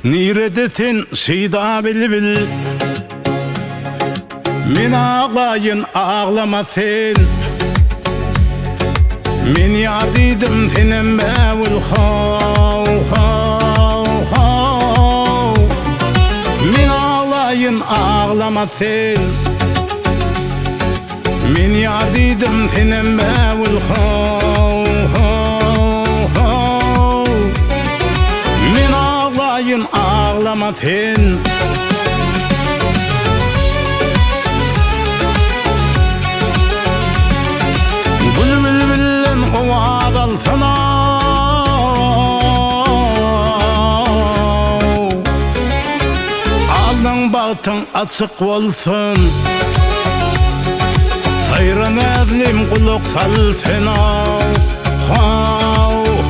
Niredetin şeyda bil Min ağlayın ağlamasın Min yardıydım senin bevul hav hav hav Min ağlayın ağlamasın Min yardıydım senin bevul hav hav hav Min ağlayın ağlamasın Sana Aldın baktın açık olsun Sayran ezlim kuluk salsın Hav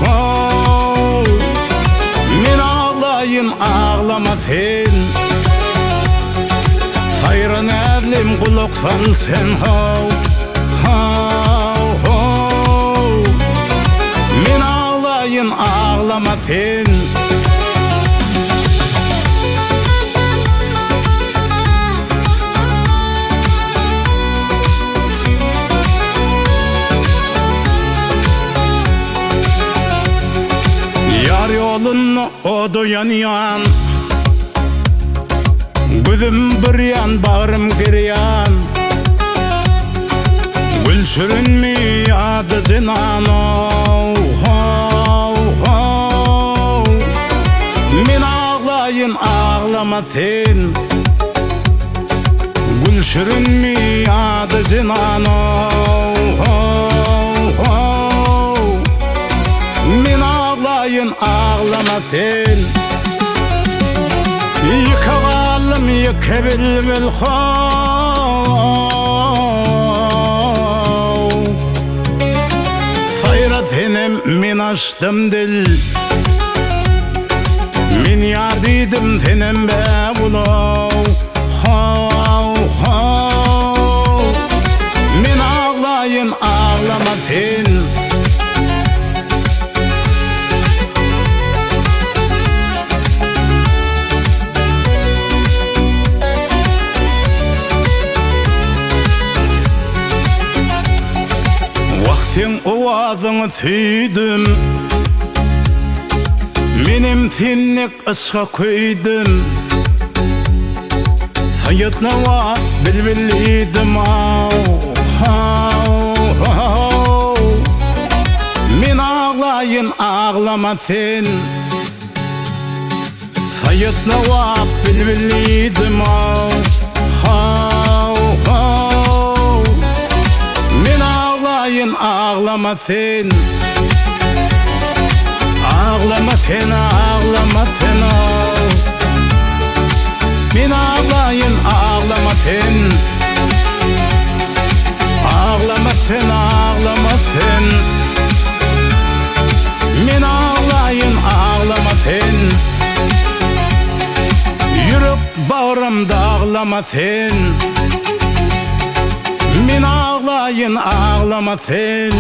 hav Min ağlayın ağlamasın Sayran ezlim kuluk salsın Hav hav hav Min ağlayın ağlamasın Yar yolunu odu yanıyan Gözüm bir yan bağrım giryan Gülşürün mi yadı cinan Min ağlayın ağlamasın Gülşürün mi yadı cinan Min ağlayın ağlamasın Yıkavalım yıkabil bil Sayratenim min açtım dil Min yardıydım senin bevulav Hav hav Min ağlayın ağlamasın Vaktin ovazını süydüm Benim tinlik ışığa koydum Sayıtna va bilbiliydim Min ağlayın ağlamasın Sayıtna va bilbiliydim Min ağlayın ağlamasın Ağlamasın ağlamasın Min ağlayın ağlamasın Ağlamasın ağlamasın Min ağlayın ağlamasın Yürüp bağrımda ağlamasın Min ağlayın ağlamasın